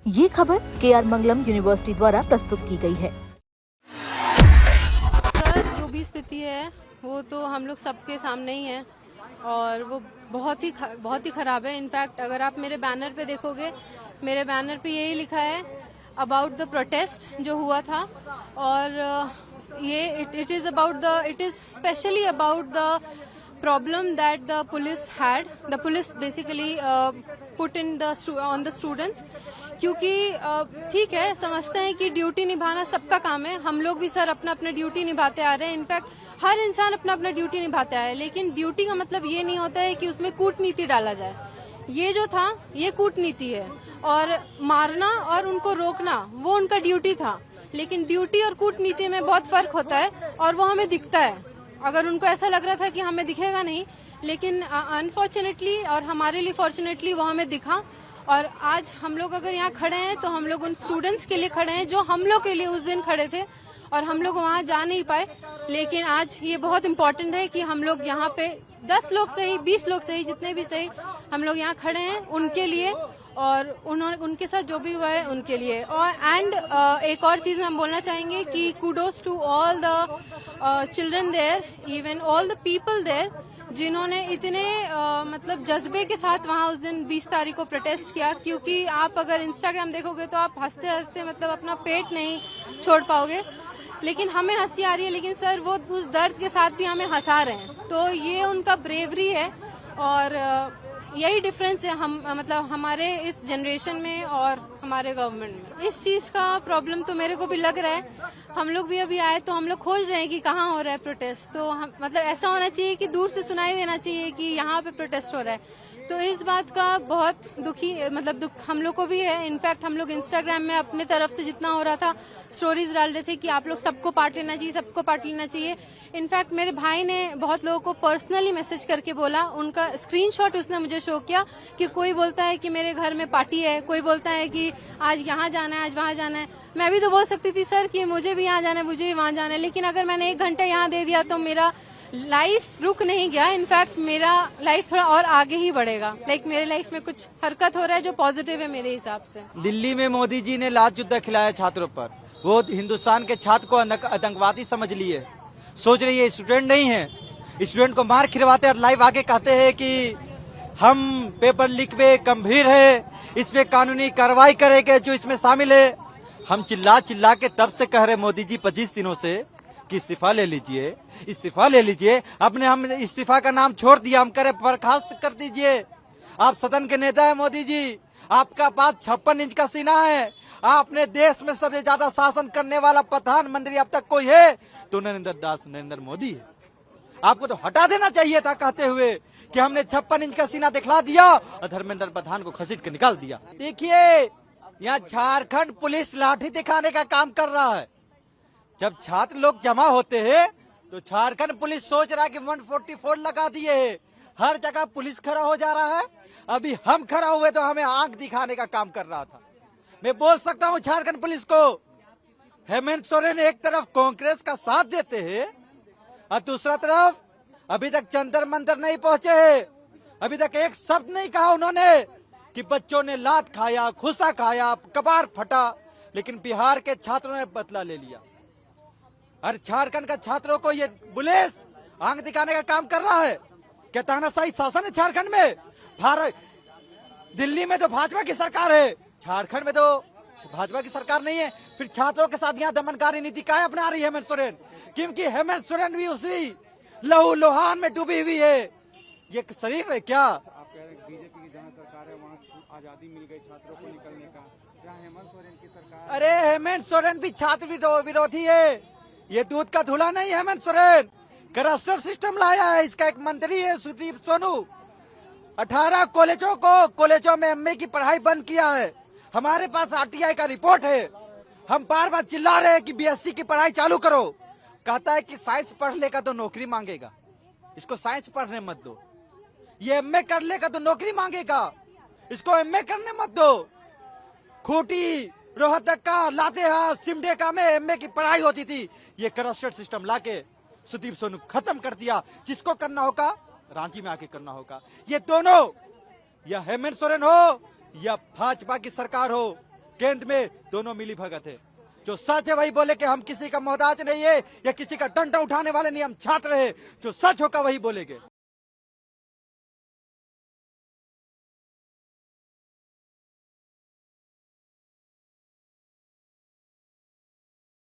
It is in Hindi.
ये खबर KR मंगलम यूनिवर्सिटी द्वारा प्रस्तुत की गई है। सर, जो भी स्थिति है वो तो हम लोग सबके सामने ही है और वो बहुत ही खराब है। इनफैक्ट अगर आप मेरे बैनर पे देखोगे, मेरे बैनर पे यही लिखा है अबाउट द प्रोटेस्ट जो हुआ था। और ये it is specially about the problem that the police had. The police basically put in on the students, क्योंकि ठीक है, समझते हैं कि ड्यूटी निभाना सबका काम है। हम लोग भी सर अपना अपना ड्यूटी निभाते आ रहे हैं। इनफैक्ट हर इंसान अपना अपना ड्यूटी निभाते आया है, लेकिन ड्यूटी का मतलब ये नहीं होता है कि उसमें कूटनीति डाला जाए। ये जो था ये कूटनीति है, और मारना और उनको रोकना वो उनका ड्यूटी था। लेकिन ड्यूटी और कूटनीति में बहुत फर्क होता है और वो हमें दिखता है। अगर उनको ऐसा लग रहा था कि हमें दिखेगा नहीं, लेकिन अनफॉर्चुनेटली और हमारे लिए फॉर्चुनेटली वो हमें दिखा। और आज हम लोग अगर यहाँ खड़े हैं तो हम लोग उन स्टूडेंट्स के लिए खड़े हैं जो हम लोग के लिए उस दिन खड़े थे, और हम लोग वहाँ जा नहीं पाए। लेकिन आज ये बहुत इम्पोर्टेंट है कि हम लोग यहाँ पे 10 लोग सही, 20 लोग सही, जितने भी सही, हम लोग यहाँ खड़े हैं उनके लिए, और उनके साथ जो भी हुआ है उनके लिए। और एक और चीज हम बोलना चाहेंगे कि kudos to all the children there, even all the people there, जिन्होंने इतने मतलब जज्बे के साथ वहाँ उस दिन 20 तारीख को प्रोटेस्ट किया। क्योंकि आप अगर इंस्टाग्राम देखोगे तो आप हंसते हंसते मतलब अपना पेट नहीं छोड़ पाओगे। लेकिन हमें हंसी आ रही है, लेकिन सर वो उस दर्द के साथ भी हमें हंसा रहे हैं। तो ये उनका ब्रेवरी है, और यही डिफरेंस है हम मतलब हमारे इस जनरेशन में और हमारे गवर्नमेंट में। इस चीज का प्रॉब्लम तो मेरे को भी लग रहा है। हम लोग भी अभी आए तो हम लोग खोज रहे हैं कि कहाँ हो रहा है प्रोटेस्ट। तो हम मतलब ऐसा होना चाहिए कि दूर से सुनाई देना चाहिए कि यहाँ पे प्रोटेस्ट हो रहा है। तो इस बात का बहुत दुख हम लोग को भी है। इनफैक्ट हम लोग इंस्टाग्राम में अपने तरफ से जितना हो रहा था स्टोरीज डाल रहे थे कि आप लोग सबको पार्ट लेना चाहिए, सबको पार्ट लेना चाहिए। इनफैक्ट मेरे भाई ने बहुत लोगों को पर्सनली मैसेज करके बोला, उनका स्क्रीनशॉट उसने मुझे शो किया कि कोई बोलता है कि मेरे घर में पार्टी है, कोई बोलता है कि आज यहाँ जाना है, आज वहाँ जाना है। मैं भी तो बोल सकती थी सर कि मुझे भी यहाँ जाना है, मुझे भी वहाँ जाना है, लेकिन अगर मैंने 1 घंटा यहाँ दे दिया तो मेरा लाइफ रुक नहीं गया। इनफैक्ट मेरा लाइफ थोड़ा और आगे ही बढ़ेगा। मेरे लाइफ में कुछ हरकत हो रहा है जो पॉजिटिव है मेरे हिसाब से। दिल्ली में मोदी जी ने लात जुद्दा खिलाया छात्रों पर। वो हिंदुस्तान के छात्र को आतंकवादी समझ लिए, सोच रही है स्टूडेंट नहीं है। स्टूडेंट को मार खिलवाते और लाइव आके कहते हैं कि हम पेपर लीक पे गंभीर है, इस पे कानूनी कार्रवाई करेंगे जो इसमें शामिल है। हम चिल्ला चिल्ला के तब से कह रहे मोदी जी 25 दिनों से कि इस्तीफा ले लीजिए, इस्तीफा ले लीजिए। हम इस्तीफा का नाम छोड़ दिया, हम करे बर्खास्त कर दीजिए। आप सदन के नेता है मोदी जी, आपका पास 56 इंच का सीना है। आपने देश में सबसे ज्यादा शासन करने वाला प्रधानमंत्री अब तक कोई है तो नरेंद्र मोदी है। आपको तो हटा देना चाहिए था कहते हुए कि हमने 56 इंच का सीना दिखला दिया और धर्मेंद्र प्रधान को घसीट के निकाल दिया। देखिए, यहाँ झारखंड पुलिस लाठी दिखाने का काम कर रहा है। जब छात्र लोग जमा होते हैं तो झारखंड पुलिस सोच रहा है कि 144 लगा दिए है, हर जगह पुलिस खड़ा हो जा रहा है। अभी हम खड़ा हुए तो हमें आंख दिखाने का काम कर रहा था। मैं बोल सकता हूँ झारखंड पुलिस को, हेमंत सोरेन एक तरफ कांग्रेस का साथ देते हैं और दूसरा तरफ अभी तक जंतर मंतर नहीं पहुंचे हैं। अभी तक एक शब्द नहीं कहा उन्होंने कि बच्चों ने लात खाया, खुसा खाया, कबार फटा। लेकिन बिहार के छात्रों ने बदला ले लिया और झारखंड का छात्रों को ये पुलिस आंख दिखाने का काम कर रहा है। क्या तानाशाही शासन है झारखंड में? दिल्ली में तो भाजपा की सरकार है, झारखंड में तो भाजपा की सरकार नहीं है। फिर छात्रों के साथ यहाँ दमनकारी नीति काहे अपना रही है हेमंत सोरेन? क्योंकि हेमंत सोरेन भी उसी लहू लोहान में डूबी हुई है। ये शरीफ है क्या? आप कह रहे हैं बीजेपी की जहाँ सरकार है वहाँ आजादी मिल गई छात्रों को निकलने का, क्या हेमंत सोरेन की सरकार? अरे हेमंत सोरेन भी छात्र विरोधी है, ये दूध का धुला नहीं। हेमंत सोरेन करप्शन सिस्टम लाया है, इसका एक मंत्री है सुदीप सोनू। 18 कॉलेजों में एमए की पढ़ाई बंद किया है। हमारे पास आरटीआई का रिपोर्ट है। हम बार बार चिल्ला रहे हैं कि बीएससी की पढ़ाई चालू करो। कहता है कि साइंस पढ़ लेगा तो नौकरी मांगेगा, इसको साइंस पढ़ने मत दो। ये एमए कर लेगा तो नौकरी मांगेगा, इसको एमए करने मत दो। खूंटी, रोहतक, लातेहार, सिमडेगा में एमए की पढ़ाई होती थी। ये करप्शन सिस्टम लाके सुदीप सोनू खत्म कर दिया। जिसको करना होगा रांची में आके करना होगा। ये दोनों, या हेमंत सोरेन हो या भाजपा की सरकार हो, केंद्र में दोनों मिली भगत है। जो सच है वही बोले कि हम किसी का मोहताज नहीं है या किसी का डंडा उठाने वाले नहीं, हम छात्र है। जो सच होगा वही बोलेंगे।